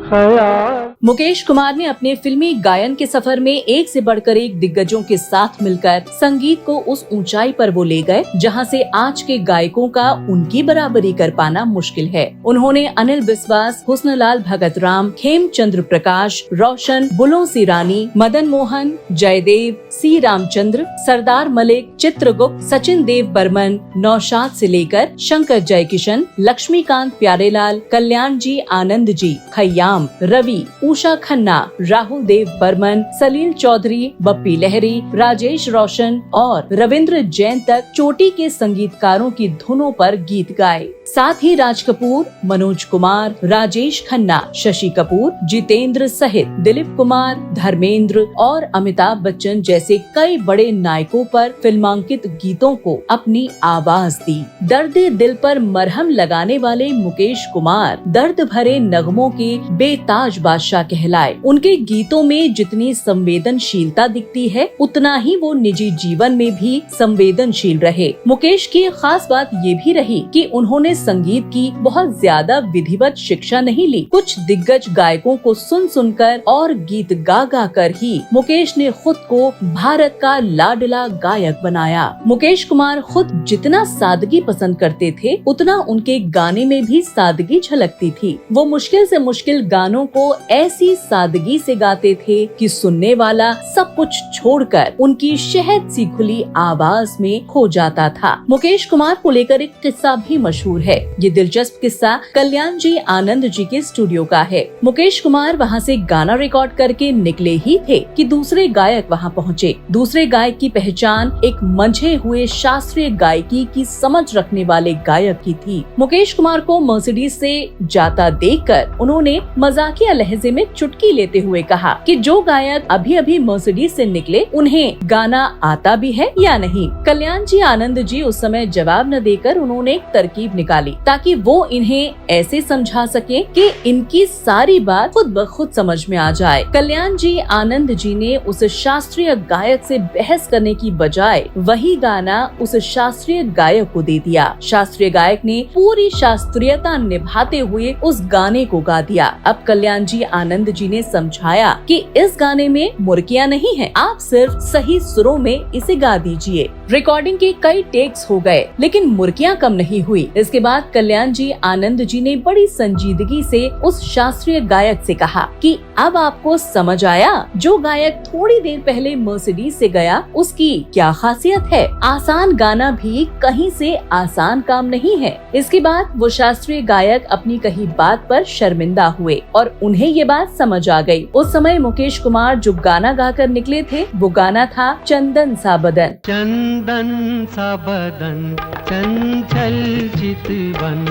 ख्याल। मुकेश कुमार ने अपने फिल्मी गायन के सफर में एक से बढ़कर एक दिग्गजों के साथ मिलकर संगीत को उस ऊंचाई पर वो ले गए जहां से आज के गायकों का उनकी बराबरी कर पाना मुश्किल है। उन्होंने अनिल बिस्वास, हुस्नलाल भगतराम, खेमचंद्र प्रकाश, रोशन, बुलों सी रानी, मदन मोहन, जयदेव, सी रामचंद्र, सरदार मलिक, चित्रगुप्त, सचिन देव बर्मन, नौशाद से लेकर शंकर जयकिशन, लक्ष्मीकांत प्यारेलाल, कल्याण जी आनंद जी, खयाम, रवि, उषा खन्ना, राहुल देव बर्मन, सलील चौधरी, बप्पी लहरी, राजेश रोशन और रविंद्र जैन तक चोटी के संगीतकारों की धुनों पर गीत गाए। साथ ही राज कपूर, मनोज कुमार, राजेश खन्ना, शशि कपूर, जितेंद्र सहित दिलीप कुमार, धर्मेंद्र और अमिताभ बच्चन जैसे कई बड़े नायकों पर फिल्मांकित गीतों को अपनी आवाज दी। दर्द दिल पर मरहम लगाने वाले मुकेश कुमार दर्द भरे नगमों के बेताज बादशाह कहलाए। उनके गीतों में जितनी संवेदनशीलता दिखती है उतना ही वो निजी जीवन में भी संवेदनशील रहे। मुकेश की खास बात ये भी रही कि उन्होंने संगीत की बहुत ज्यादा विधिवत शिक्षा नहीं ली। कुछ दिग्गज गायकों को सुन सुनकर और गीत गा गा कर ही मुकेश ने खुद को भारत का लाडला गायक बनाया। मुकेश कुमार खुद जितना सादगी पसंद करते थे उतना उनके गाने में भी सादगी झलकती थी। वो मुश्किल से मुश्किल गानों को ऐसी सादगी से गाते थे कि सुनने वाला सब कुछ छोड़कर उनकी शहद सी खुली आवाज में खो जाता था। मुकेश कुमार को लेकर एक किस्सा भी मशहूर है। ये दिलचस्प किस्सा कल्याण जी आनंद जी के स्टूडियो का है। मुकेश कुमार वहाँ से गाना रिकॉर्ड करके निकले ही थे कि दूसरे गायक वहाँ पहुँचे। दूसरे गायक की पहचान एक मंझे हुए शास्त्रीय गायकी की समझ रखने वाले गायक की थी। मुकेश कुमार को मर्सिडीज से जाता देखकर उन्होंने मजाकिया लहजे में चुटकी लेते हुए कहा कि जो गायक अभी अभी मर्सिडीज से निकले उन्हें गाना आता भी है या नहीं। कल्याण जी आनंद जी उस समय जवाब न देकर उन्होंने एक तरकीब निकाली ताकि वो इन्हें ऐसे समझा सके कि इनकी सारी बात खुद ब खुद समझ में आ जाए। कल्याण जी आनंद जी ने उस शास्त्रीय गायक से बहस करने की बजाय वही गाना उस शास्त्रीय गायक को दे दिया। शास्त्रीय गायक ने पूरी शास्त्रीयता निभाते हुए उस गाने को गा दिया। अब कल्याण जी आनंद जी ने समझाया कि इस गाने में मुर्कियां नहीं है, आप सिर्फ सही सुरों में इसे गा दीजिए। रिकॉर्डिंग के कई टेक्स हो गए लेकिन मुर्कियां कम नहीं हुई। इसके बाद कल्याण जी आनंद जी ने बड़ी संजीदगी से उस शास्त्रीय गायक से कहा कि अब आपको समझ आया जो गायक थोड़ी देर पहले मर्सिडीज से गया उसकी क्या खासियत है। आसान गाना भी कहीं से आसान काम नहीं है। इसके बाद वो शास्त्रीय गायक अपनी कही बात पर शर्मिंदा हुए और उन्हें ये बात समझ आ गई। उस समय मुकेश कुमार जो गाना गाकर निकले थे वो गाना था चंदन सा बदन। चंदन सा बदन चंचल चितवन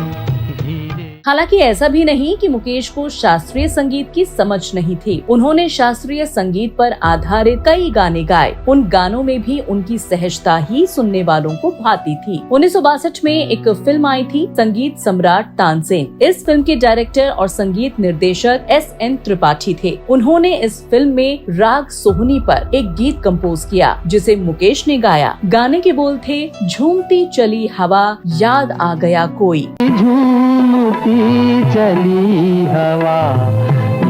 धीरे। हालांकि ऐसा भी नहीं कि मुकेश को शास्त्रीय संगीत की समझ नहीं थी। उन्होंने शास्त्रीय संगीत पर आधारित कई गाने गाए। उन गानों में भी उनकी सहजता ही सुनने वालों को भाती थी। 1962 में एक फिल्म आई थी संगीत सम्राट तानसेन। इस फिल्म के डायरेक्टर और संगीत निर्देशक S.N. त्रिपाठी थे। उन्होंने इस फिल्म में राग सोहनी पर एक गीत कंपोज किया जिसे मुकेश ने गाया। गाने के बोल थे झूमती चली हवा याद आ गया कोई। चली हवा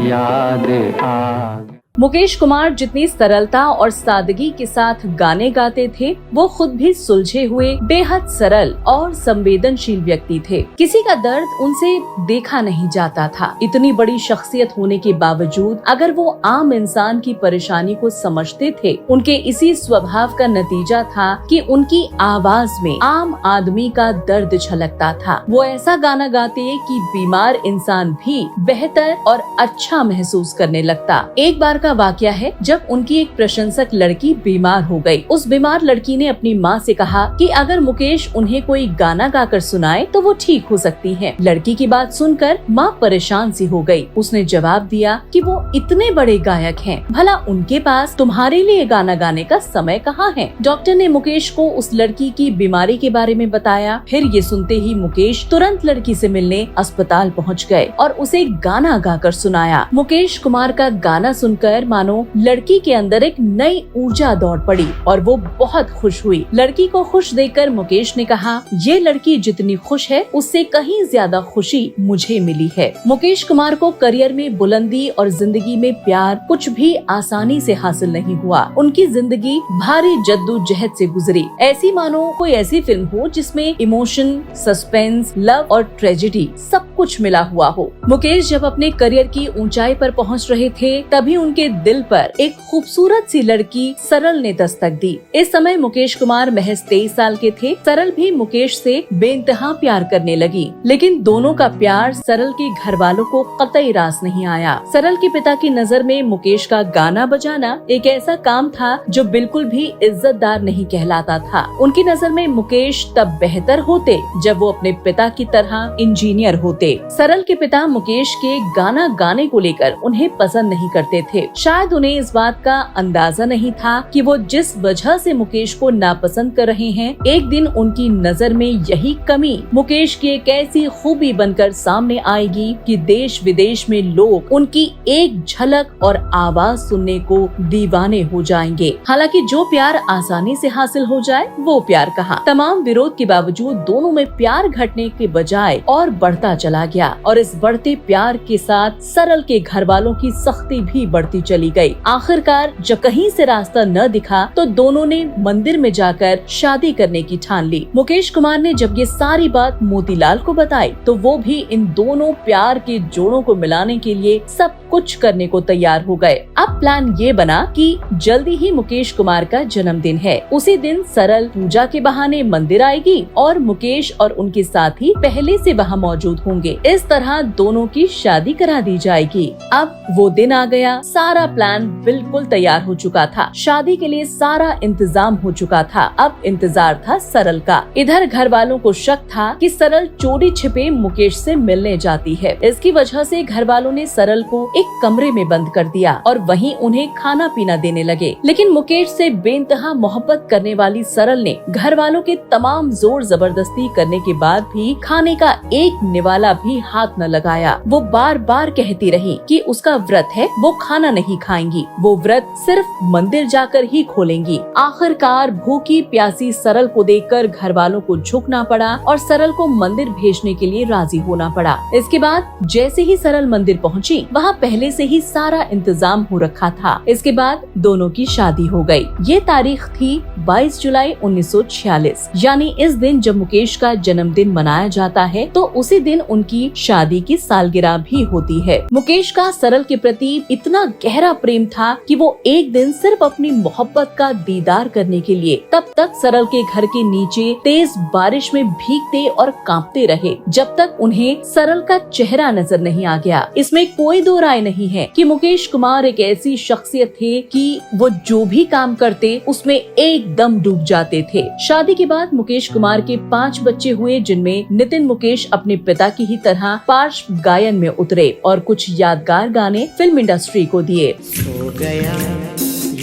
याद आ। मुकेश कुमार जितनी सरलता और सादगी के साथ गाने गाते थे वो खुद भी सुलझे हुए बेहद सरल और संवेदनशील व्यक्ति थे। किसी का दर्द उनसे देखा नहीं जाता था। इतनी बड़ी शख्सियत होने के बावजूद अगर वो आम इंसान की परेशानी को समझते थे, उनके इसी स्वभाव का नतीजा था कि उनकी आवाज में आम आदमी का दर्द झलकता था। वो ऐसा गाना गाते कि बीमार इंसान भी बेहतर और अच्छा महसूस करने लगता। एक बार का वाकया है जब उनकी एक प्रशंसक लड़की बीमार हो गई। उस बीमार लड़की ने अपनी माँ से कहा कि अगर मुकेश उन्हें कोई गाना गाकर सुनाए तो वो ठीक हो सकती है। लड़की की बात सुनकर माँ परेशान सी हो गई। उसने जवाब दिया कि वो इतने बड़े गायक हैं, भला उनके पास तुम्हारे लिए गाना गाने का समय कहाँ है। डॉक्टर ने मुकेश को उस लड़की की बीमारी के बारे में बताया। फिर ये सुनते ही मुकेश तुरंत लड़की से मिलने अस्पताल पहुँच गए और उसे गाना गाकर सुनाया। मुकेश कुमार का गाना सुनकर मानो लड़की के अंदर एक नई ऊर्जा दौड़ पड़ी और वो बहुत खुश हुई। लड़की को खुश देखकर मुकेश ने कहा, ये लड़की जितनी खुश है उससे कहीं ज्यादा खुशी मुझे मिली है। मुकेश कुमार को करियर में बुलंदी और जिंदगी में प्यार कुछ भी आसानी से हासिल नहीं हुआ। उनकी जिंदगी भारी जद्दोजहद से गुजरी। ऐसी मानो कोई ऐसी फिल्म हो जिसमें इमोशन, सस्पेंस, लव और ट्रेजेडी सब कुछ मिला हुआ हो। मुकेश जब अपने करियर की ऊंचाई पर पहुंच रहे थे तभी उनके दिल पर एक खूबसूरत सी लड़की सरल ने दस्तक दी। इस समय मुकेश कुमार महज 23 साल के थे। सरल भी मुकेश से बेइंतहा प्यार करने लगी, लेकिन दोनों का प्यार सरल के घर वालों को कतई रास नहीं आया। सरल के पिता की नजर में मुकेश का गाना बजाना एक ऐसा काम था जो बिल्कुल भी इज्जतदार नहीं कहलाता था। उनकी नजर में मुकेश तब बेहतर होते जब वो अपने पिता की तरह इंजीनियर होते। सरल के पिता मुकेश के गाना गाने को लेकर उन्हें पसंद नहीं करते थे। शायद उन्हें इस बात का अंदाजा नहीं था कि वो जिस वजह से मुकेश को नापसंद कर रहे हैं, एक दिन उनकी नजर में यही कमी मुकेश की एक ऐसी खूबी बनकर सामने आएगी कि देश विदेश में लोग उनकी एक झलक और आवाज सुनने को दीवाने हो जाएंगे। हालांकि जो प्यार आसानी से हासिल हो जाए वो प्यार कहाँ। तमाम विरोध के बावजूद दोनों में प्यार घटने के बजाय और बढ़ता चला चला गया और इस बढ़ते प्यार के साथ सरल के घर वालों की सख्ती भी बढ़ती चली गई। आखिरकार जब कहीं से रास्ता न दिखा तो दोनों ने मंदिर में जाकर शादी करने की ठान ली। मुकेश कुमार ने जब ये सारी बात मोतीलाल को बताई तो वो भी इन दोनों प्यार के जोड़ों को मिलाने के लिए सब कुछ करने को तैयार हो गए। अब प्लान ये बना कि जल्दी ही मुकेश कुमार का जन्मदिन है। उसी दिन सरल पूजा के बहाने मंदिर आएगी और मुकेश और उनके साथी पहले से वहाँ मौजूद होंगे। इस तरह दोनों की शादी करा दी जाएगी। अब वो दिन आ गया। सारा प्लान बिल्कुल तैयार हो चुका था। शादी के लिए सारा इंतजाम हो चुका था। अब इंतजार था सरल का। इधर घर वालों को शक था कि सरल चोरी छिपे मुकेश से मिलने जाती है। इसकी वजह से घर वालों ने सरल को एक कमरे में बंद कर दिया और वहीं उन्हें खाना पीना देने लगे। लेकिन मुकेश से बेइंतहा मोहब्बत करने वाली सरल ने घर वालों के तमाम जोर जबरदस्ती करने के बाद भी खाने का एक निवाला भी हाथ न लगाया। वो बार बार कहती रही कि उसका व्रत है, वो खाना नहीं खाएंगी, वो व्रत सिर्फ मंदिर जाकर ही खोलेंगी। आखिरकार भूखी प्यासी सरल को देखकर घर वालों को झुकना पड़ा और सरल को मंदिर भेजने के लिए राजी होना पड़ा। इसके बाद जैसे ही सरल मंदिर पहुंची, वहाँ पहले से ही सारा इंतजाम हो रखा था। इसके बाद दोनों की शादी हो गई। ये तारीख थी 22 जुलाई 1946, यानी इस दिन जब मुकेश का जन्मदिन मनाया जाता है तो उसी दिन उनकी शादी की सालगिरह भी होती है। मुकेश का सरल के प्रति इतना गहरा प्रेम था कि वो एक दिन सिर्फ अपनी मोहब्बत का दीदार करने के लिए तब तक सरल के घर के नीचे तेज बारिश में भीगते और कांपते रहे जब तक उन्हें सरल का चेहरा नजर नहीं आ गया। इसमें कोई दो राय नहीं है कि मुकेश कुमार एक ऐसी शख्सियत थे कि वो जो भी काम करते उसमें एकदम डूब जाते थे। शादी के बाद मुकेश कुमार के 5 बच्चे हुए, जिनमें नितिन मुकेश अपने पिता की ही तरह पार्श्व गायन में उतरे और कुछ यादगार गाने फिल्म इंडस्ट्री को दिए। सो गया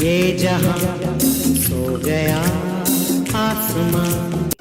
ये जहां, सो गया आसमां।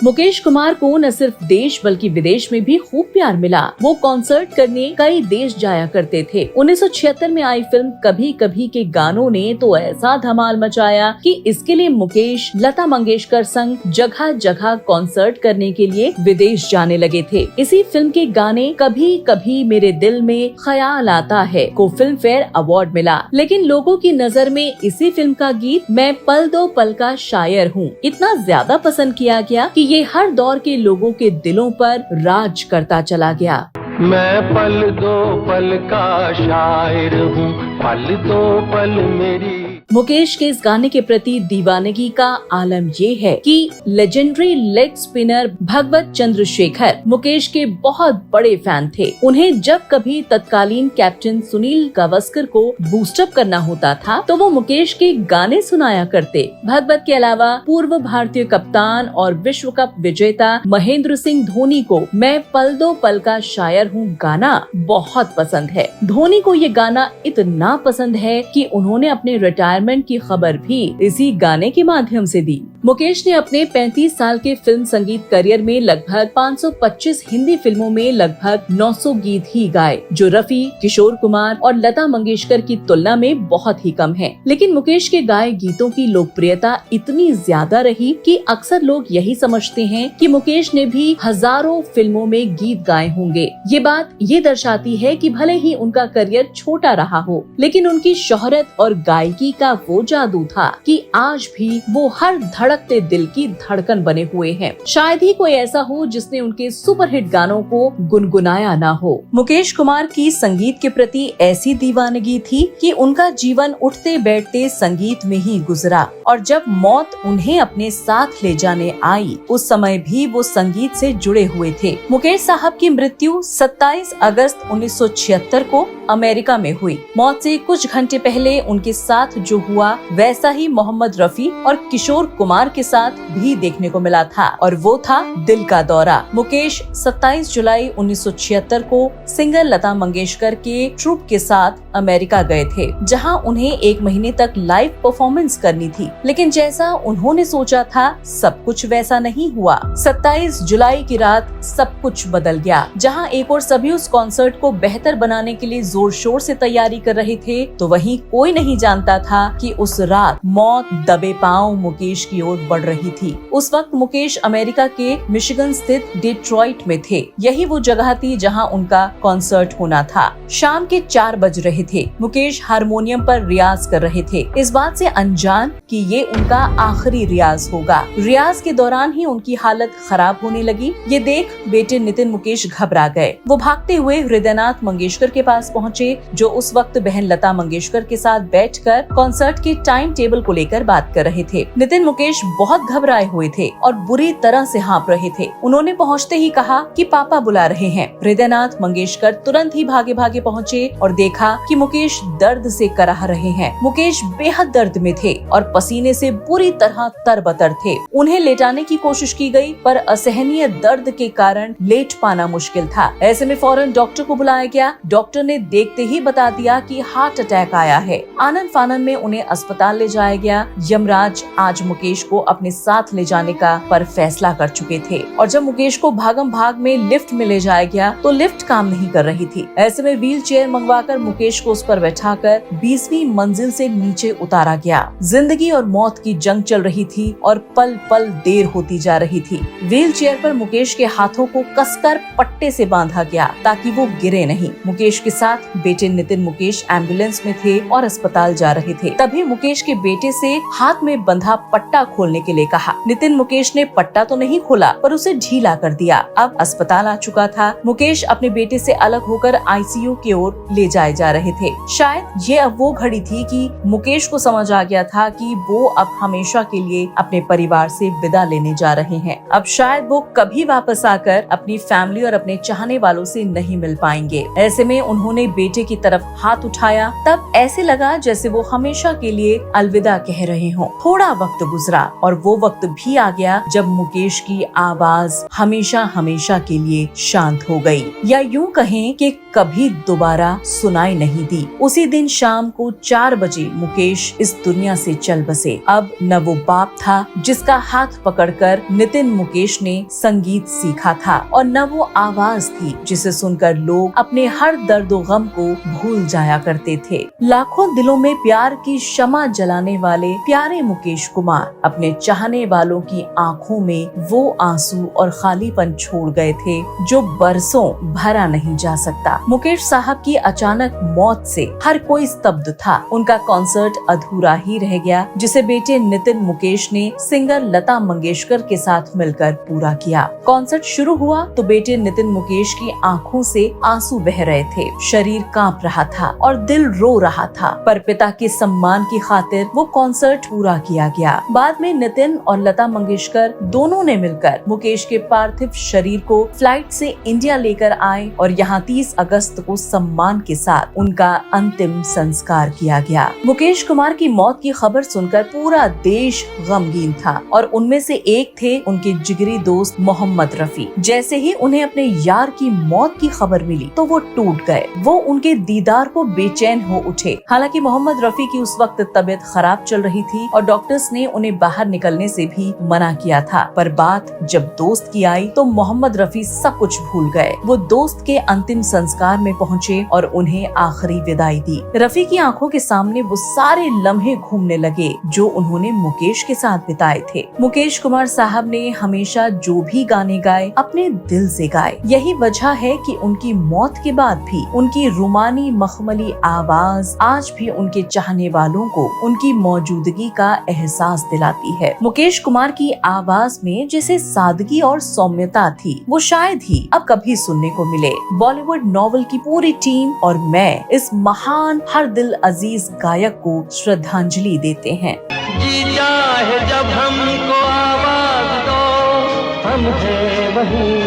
मुकेश कुमार को न सिर्फ देश बल्कि विदेश में भी खूब प्यार मिला। वो कॉन्सर्ट करने कई देश जाया करते थे। 1976 में आई फिल्म कभी कभी के गानों ने तो ऐसा धमाल मचाया कि इसके लिए मुकेश लता मंगेशकर संग जगह जगह कॉन्सर्ट करने के लिए विदेश जाने लगे थे। इसी फिल्म के गाने कभी कभी मेरे दिल में ख्याल आता है को फिल्म फेयर अवार्ड मिला। लेकिन लोगों की नजर में इसी फिल्म का गीत मैं पल दो पल का शायर हूँ इतना ज्यादा पसंद किया गया कि ये हर दौर के लोगों के दिलों पर राज करता चला गया। मैं पल दो पल का शायर हूँ, पल दो पल मेरी। मुकेश के इस गाने के प्रति दीवानगी का आलम ये है कि लेजेंडरी लेग स्पिनर भगवत चंद्रशेखर मुकेश के बहुत बड़े फैन थे। उन्हें जब कभी तत्कालीन कैप्टन सुनील गावस्कर को बूस्टअप करना होता था तो वो मुकेश के गाने सुनाया करते। भगवत के अलावा पूर्व भारतीय कप्तान और विश्व कप विजेता महेंद्र सिंह धोनी को मैं पल दो पल का शायर हूँ गाना बहुत पसंद है। धोनी को ये गाना इतना पसंद है कि उन्होंने अपने रिटायरमेंट की खबर भी इसी गाने के माध्यम से दी। मुकेश ने अपने 35 साल के फिल्म संगीत करियर में लगभग 525 हिंदी फिल्मों में लगभग 900 गीत ही गाए, जो रफी, किशोर कुमार और लता मंगेशकर की तुलना में बहुत ही कम है। लेकिन मुकेश के गाए गीतों की लोकप्रियता इतनी ज्यादा रही कि अक्सर लोग यही समझते हैं कि मुकेश ने भी हजारों फिल्मों में गीत गाए होंगे। ये बात ये दर्शाती है कि भले ही उनका करियर छोटा रहा हो, लेकिन उनकी शोहरत और गायकी का वो जादू था कि आज भी वो हर धड़कते दिल की धड़कन बने हुए हैं। शायद ही कोई ऐसा हो जिसने उनके सुपरहिट गानों को गुनगुनाया ना हो। मुकेश कुमार की संगीत के प्रति ऐसी दीवानगी थी कि उनका जीवन उठते बैठते संगीत में ही गुजरा और जब मौत उन्हें अपने साथ ले जाने आई उस समय भी वो संगीत से जुड़े हुए थे। मुकेश साहब की मृत्यु 27 अगस्त 1976 को अमेरिका में हुई। मौत से कुछ घंटे पहले उनके साथ जो हुआ वैसा ही मोहम्मद रफी और किशोर कुमार के साथ भी देखने को मिला था और वो था दिल का दौरा। मुकेश 27 जुलाई 1976 को सिंगर लता मंगेशकर के ट्रूप के साथ अमेरिका गए थे, जहां उन्हें 1 महीने तक लाइव परफॉर्मेंस करनी थी। लेकिन जैसा उन्होंने सोचा था सब कुछ वैसा नहीं हुआ। 27 जुलाई की रात सब कुछ बदल गया। जहां एक और सभी उस कॉन्सर्ट को बेहतर बनाने के लिए जोर शोर से तैयारी कर रहे थे, तो वहीं कोई नहीं जानता था कि उस रात मौत दबे पांव मुकेश की ओर बढ़ रही थी। उस वक्त मुकेश अमेरिका के मिशिगन स्थित डिट्रॉइट में थे। यही वो जगह थी जहां उनका कॉन्सर्ट होना था। शाम के 4 बज रहे थे। मुकेश हारमोनियम पर रियाज कर रहे थे, इस बात से अनजान कि ये उनका आखिरी रियाज होगा। रियाज के दौरान ही उनकी हालत खराब होने लगी। ये देख बेटे नितिन मुकेश घबरा गए। वो भागते हुए हृदयनाथ मंगेशकर के पास पहुँचे, जो उस वक्त बहन लता मंगेशकर के साथ बैठकर कॉन्सर्ट के टाइम टेबल को लेकर बात कर रहे थे। नितिन मुकेश बहुत घबराए हुए थे और बुरी तरह से हाँप रहे थे। उन्होंने पहुँचते ही कहा कि पापा बुला रहे हैं। हृदयनाथ मंगेशकर तुरंत ही भागे भागे पहुँचे और देखा कि मुकेश दर्द से कराह रहे हैं। मुकेश बेहद दर्द में थे और पसीने से बुरी तरह तरबतर थे। उन्हें लेटाने की कोशिश की गई, पर असहनीय दर्द के कारण लेट पाना मुश्किल था। ऐसे में फौरन डॉक्टर को बुलाया गया। डॉक्टर ने देखते ही बता दिया कि हार्ट अटैक आया है। आनंद फानन में उन्हें अस्पताल ले जाया गया। यमराज आज मुकेश को अपने साथ ले जाने का पर फैसला कर चुके थे और जब मुकेश को भागम भाग में लिफ्ट में ले जाया गया तो लिफ्ट काम नहीं कर रही थी। ऐसे में व्हील चेयर मंगवाकर मुकेश को उस पर बैठाकर 20वीं मंजिल से नीचे उतारा गया। जिंदगी और मौत की जंग चल रही थी और पल पल देर होती जा रही थी। व्हील चेयर पर मुकेश के हाथों को कसकर पट्टे से बांधा गया ताकि वो गिरे नहीं। मुकेश के साथ बेटे नितिन मुकेश एम्बुलेंस में थे और अस्पताल जा रहे थे। तभी मुकेश के बेटे से हाथ में बंधा पट्टा खोलने के लिए कहा। नितिन मुकेश ने पट्टा तो नहीं खोला, पर उसे ढीला कर दिया। अब अस्पताल आ चुका था। मुकेश अपने बेटे से अलग होकर आईसीयू की ओर ले जाए जा रहे थे। शायद ये अब वो घड़ी थी कि मुकेश को समझ आ गया था कि वो अब हमेशा के लिए अपने परिवार से विदा लेने जा रहे हैं। अब शायद वो कभी वापस आकर अपनी फैमिली और अपने चाहने वालों से नहीं मिल पाएंगे। ऐसे में उन्होंने बेटे की तरफ हाथ उठाया। तब ऐसे लगा जैसे वो हमेशा के लिए अलविदा कह रहे हों। थोड़ा वक्त गुजरा और वो वक्त भी आ गया जब मुकेश की आवाज हमेशा हमेशा के लिए शांत हो गई, या यूं कहें कि कभी दोबारा सुनाई नहीं दी। उसी दिन शाम को 4 बजे मुकेश इस दुनिया से चल बसे। अब न वो बाप था जिसका हाथ पकड़कर नितिन मुकेश ने संगीत सीखा था, और न वो आवाज थी जिसे सुनकर लोग अपने हर दर्द और गम को भूल जाया करते थे। लाखों दिलों में प्यार की शमा जलाने वाले प्यारे मुकेश कुमार अपने चाहने वालों की आंखों में वो आंसू और खालीपन छोड़ गए थे जो बरसों भरा नहीं जा सकता। मुकेश साहब की अचानक मौत से हर कोई स्तब्ध था। उनका कॉन्सर्ट अधूरा ही रह गया, जिसे बेटे नितिन मुकेश ने सिंगर लता मंगेशकर के साथ मिलकर पूरा किया। कॉन्सर्ट शुरू हुआ तो बेटे नितिन मुकेश की आंखों से आंसू बह रहे थे, शरीर कांप रहा था और दिल रो रहा था, पर पिता के सम्मान की खातिर वो कॉन्सर्ट पूरा किया गया। बाद में नितिन और लता मंगेशकर दोनों ने मिलकर मुकेश के पार्थिव शरीर को फ्लाइट से इंडिया लेकर आए और यहाँ 30 अगस्त को सम्मान के साथ उनका अंतिम संस्कार किया गया। मुकेश कुमार की मौत की खबर सुनकर पूरा देश गमगीन था और उनमें से एक थे उनके जिगरी दोस्त मोहम्मद रफी। जैसे ही उन्हें अपने यार की मौत की खबर मिली तो वो टूट गए। वो उनके दीदार को बेचैन हो उठे। हालांकि मोहम्मद रफी की उस वक्त तबीयत खराब चल रही थी और डॉक्टर्स ने उन्हें बाहर निकलने से भी मना किया था, पर बात जब दोस्त की आई तो मोहम्मद रफी सब कुछ भूल गए। वो दोस्त के अंतिम संस्कार में पहुँचे और उन्हें आखिरी विदाई दी। रफी की आंखों के सामने वो सारे लम्हे घूमने लगे जो उन्होंने मुकेश के साथ बिताए थे। मुकेश कुमार साहब ने हमेशा जो भी गाने गाए अपने दिल से गाए। यही वजह है कि उनकी मौत के बाद भी उनकी रुमानी मखमली आवाज आज भी उनके चाहने वालों को उनकी मौजूदगी का एहसास दिलाती है। मुकेश कुमार की आवाज में जैसे सादगी और सौम्यता थी, वो शायद ही अब कभी सुनने को मिले। बॉलीवुड नॉवल की पूरी टीम और मैं इस महान हर दिल अजीज गायक को श्रद्धांजलि देते हैं। जी चाहे जब हमको आवाज दो, हम हैं वहीं।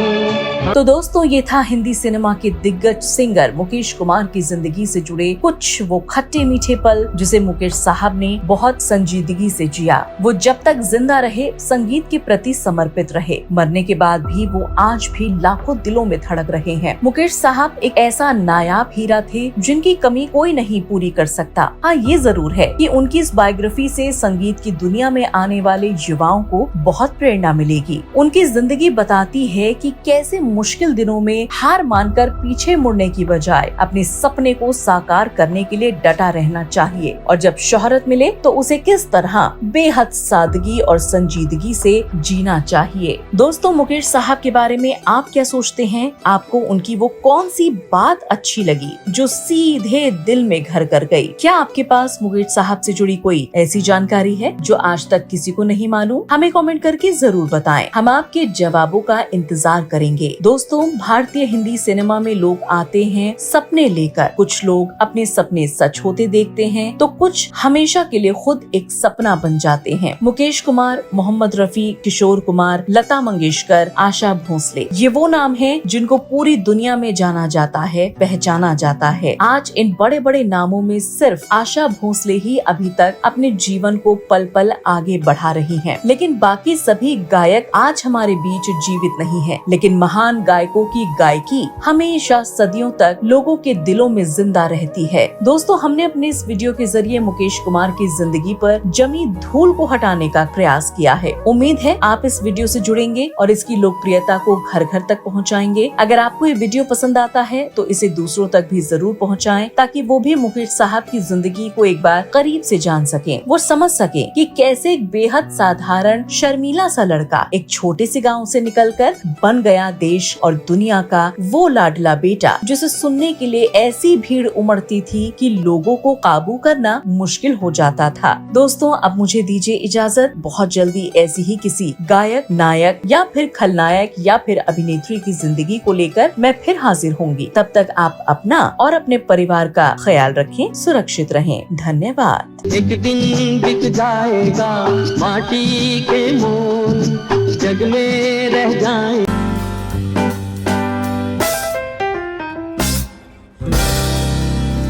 तो दोस्तों, ये था हिंदी सिनेमा के दिग्गज सिंगर मुकेश कुमार की जिंदगी से जुड़े कुछ वो खट्टे मीठे पल जिसे मुकेश साहब ने बहुत संजीदगी से जिया। वो जब तक जिंदा रहे संगीत के प्रति समर्पित रहे। मरने के बाद भी वो आज भी लाखों दिलों में धड़क रहे हैं। मुकेश साहब एक ऐसा नायाब हीरा थे जिनकी कमी कोई नहीं पूरी कर सकता। हाँ, ये जरूर है कि उनकी इस बायोग्राफी से संगीत की दुनिया में आने वाले युवाओं को बहुत प्रेरणा मिलेगी। उनकी जिंदगी बताती है कि कैसे मुश्किल दिनों में हार मानकर पीछे मुड़ने की बजाय अपने सपने को साकार करने के लिए डटा रहना चाहिए और जब शोहरत मिले तो उसे किस तरह बेहद सादगी और संजीदगी से जीना चाहिए। दोस्तों, मुकेश साहब के बारे में आप क्या सोचते हैं? आपको उनकी वो कौन सी बात अच्छी लगी जो सीधे दिल में घर कर गई? क्या आपके पास मुकेश साहब से जुड़ी कोई ऐसी जानकारी है जो आज तक किसी को नहीं मालूम? हमें कमेंट करके जरूर बताएं, हम आपके जवाबों का इंतजार करेंगे। दोस्तों, भारतीय हिंदी सिनेमा में लोग आते हैं सपने लेकर। कुछ लोग अपने सपने सच होते देखते हैं तो कुछ हमेशा के लिए खुद एक सपना बन जाते हैं। मुकेश कुमार, मोहम्मद रफी, किशोर कुमार, लता मंगेशकर, आशा भोसले, ये वो नाम हैं जिनको पूरी दुनिया में जाना जाता है, पहचाना जाता है। आज इन बड़े बड़े नामों में सिर्फ आशा भोसले ही अभी तक अपने जीवन को पल पल आगे बढ़ा रही हैं। लेकिन बाकी सभी गायक आज हमारे बीच जीवित नहीं है, लेकिन महान गायकों की गायकी हमेशा सदियों तक लोगों के दिलों में जिंदा रहती है। दोस्तों, हमने अपने इस वीडियो के जरिए मुकेश कुमार की जिंदगी पर जमी धूल को हटाने का प्रयास किया है। उम्मीद है आप इस वीडियो से जुड़ेंगे और इसकी लोकप्रियता को घर घर तक पहुंचाएंगे। अगर आपको ये वीडियो पसंद आता है तो इसे दूसरों तक भी जरूर पहुंचाएं ताकि वो भी मुकेश साहब की जिंदगी को एक बार करीब से जान सकें, वो समझ सकें कि कैसे एक बेहद साधारण शर्मीला सा लड़का एक छोटे से गाँव से निकलकर बन गया देश और दुनिया का वो लाडला बेटा जिसे सुनने के लिए ऐसी भीड़ उमड़ती थी कि लोगों को काबू करना मुश्किल हो जाता था। दोस्तों, अब मुझे दीजिए इजाजत। बहुत जल्दी ऐसी ही किसी गायक, नायक या फिर खलनायक या फिर अभिनेत्री की जिंदगी को लेकर मैं फिर हाजिर होंगी। तब तक आप अपना और अपने परिवार का ख्याल रखें, सुरक्षित रहें। धन्यवाद। एक दिन बिक जाएगा माटी के मोल, जग में रह जाए।